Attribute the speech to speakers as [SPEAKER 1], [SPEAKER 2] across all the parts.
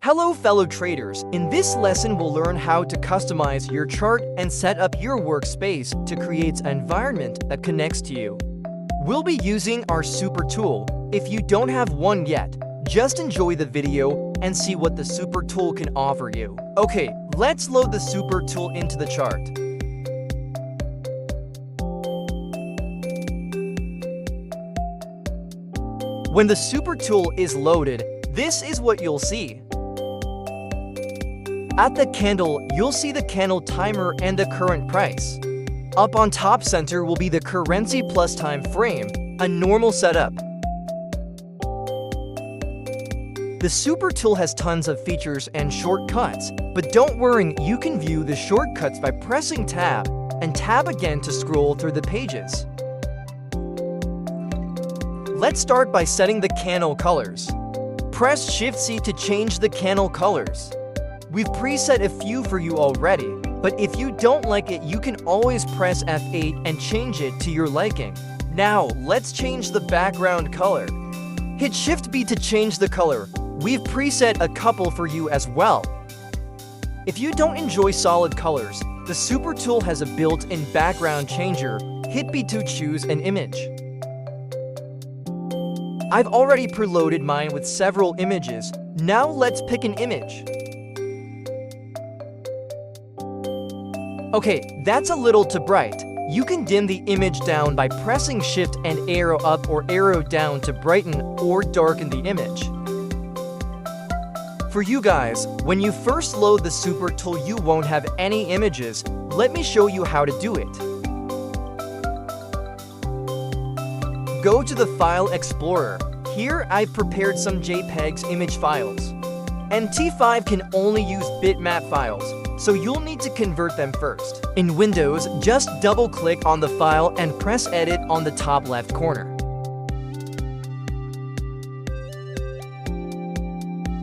[SPEAKER 1] Hello fellow traders, in this lesson we'll learn how to customize your chart and set up your workspace to create an environment that connects to you. We'll be using our super tool. If you don't have one yet, just enjoy the video and see what the super tool can offer you. Okay, let's load the super tool into the chart. When the super tool is loaded, this is what you'll see. At the candle, you'll see the candle timer and the current price. Up on top center will be the currency plus time frame, a normal setup. The super tool has tons of features and shortcuts, but don't worry, you can view the shortcuts by pressing tab and tab again to scroll through the pages. Let's start by setting the candle colors. Press Shift-C to change the candle colors. We've preset a few for you already, but if you don't like it, you can always press F8 and change it to your liking. Now, let's change the background color. Hit Shift-B to change the color. We've preset a couple for you as well. If you don't enjoy solid colors, the super tool has a built-in background changer. Hit B to choose an image. I've already preloaded mine with several images. Now let's pick an image. Okay, that's a little too bright. You can dim the image down by pressing Shift and arrow up or arrow down to brighten or darken the image. For you guys, when you first load the super tool, you won't have any images. Let me show you how to do it. Go to the File Explorer. Here I've prepared some JPEGs image files. MT5 can only use bitmap files, so you'll need to convert them first. In Windows, just double-click on the file and press Edit on the top left corner.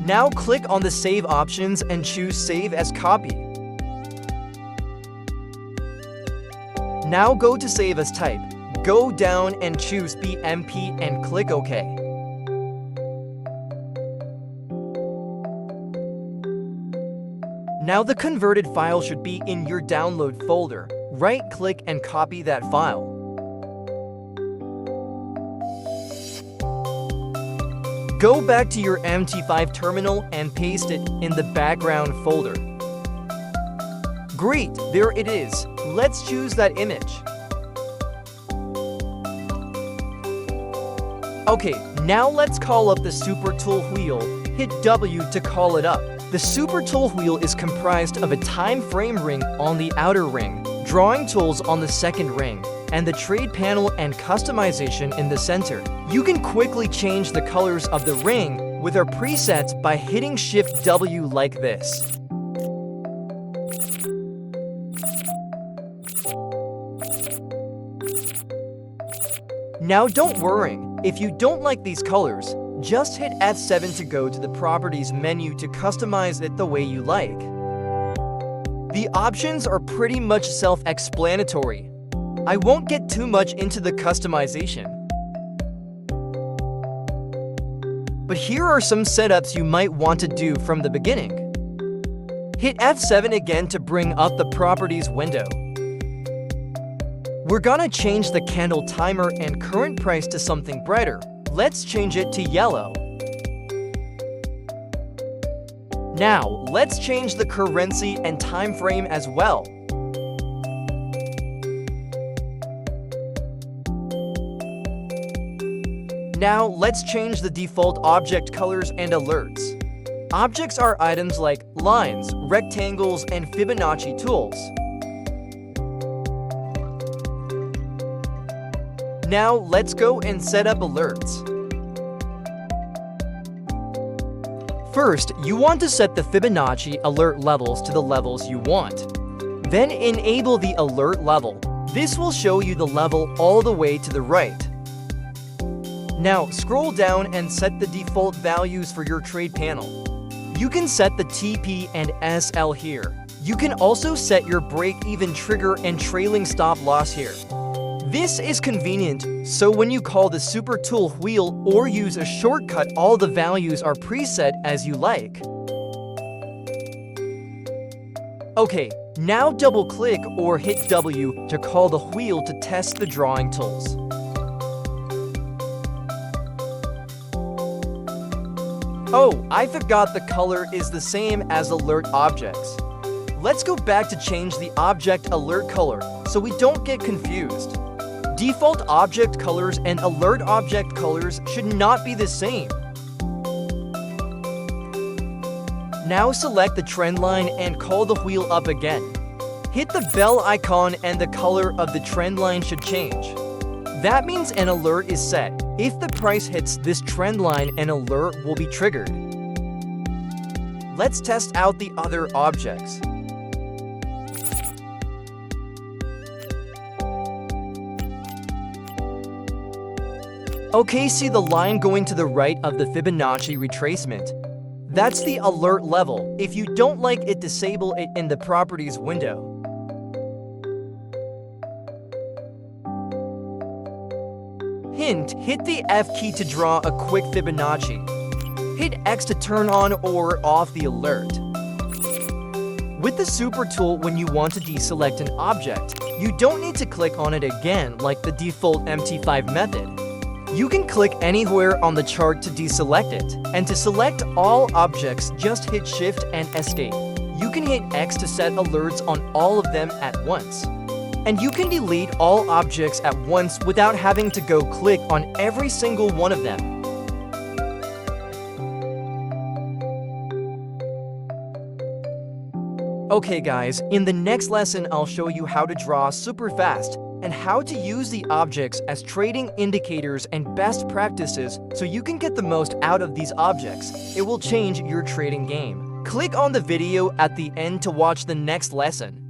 [SPEAKER 1] Now click on the Save options and choose Save as Copy. Now go to Save as Type. Go down and choose BMP and click OK. Now the converted file should be in your download folder. Right-click and copy that file. Go back to your MT5 terminal and paste it in the background folder. Great, there it is. Let's choose that image. Okay, now let's call up the super tool wheel. Hit W to call it up. The super tool wheel is comprised of a time frame ring on the outer ring, drawing tools on the second ring, and the trade panel and customization in the center. You can quickly change the colors of the ring with our presets by hitting Shift W like this. Now don't worry, if you don't like these colors, just hit F7 to go to the Properties menu to customize it the way you like. The options are pretty much self-explanatory. I won't get too much into the customization. But here are some setups you might want to do from the beginning. Hit F7 again to bring up the Properties window. We're gonna change the candle timer and current price to something brighter. Let's change it to yellow. Now, let's change the currency and time frame as well. Now, let's change the default object colors and alerts. Objects are items like lines, rectangles, and Fibonacci tools. Now, let's go and set up alerts. First, you want to set the Fibonacci alert levels to the levels you want. Then enable the alert level. This will show you the level all the way to the right. Now, scroll down and set the default values for your trade panel. You can set the TP and SL here. You can also set your break-even trigger and trailing stop loss here. This is convenient, so when you call the super tool wheel or use a shortcut, all the values are preset as you like. Okay, now double-click or hit W to call the wheel to test the drawing tools. Oh, I forgot the color is the same as alert objects. Let's go back to change the object alert color so we don't get confused. Default object colors and alert object colors should not be the same. Now select the trend line and call the wheel up again. Hit the bell icon and the color of the trend line should change. That means an alert is set. If the price hits this trend line, an alert will be triggered. Let's test out the other objects. Okay, see the line going to the right of the Fibonacci retracement? That's the alert level. If you don't like it, disable it in the Properties window. Hint, hit the F key to draw a quick Fibonacci. Hit X to turn on or off the alert. With the Super tool, when you want to deselect an object, you don't need to click on it again like the default MT5 method. You can click anywhere on the chart to deselect it, and to select all objects, just hit Shift and Escape. You can hit X to set alerts on all of them at once. And you can delete all objects at once without having to go click on every single one of them. Okay guys, in the next lesson I'll show you how to draw super fast and how to use the objects as trading indicators and best practices so you can get the most out of these objects. It will change your trading game. Click on the video at the end to watch the next lesson.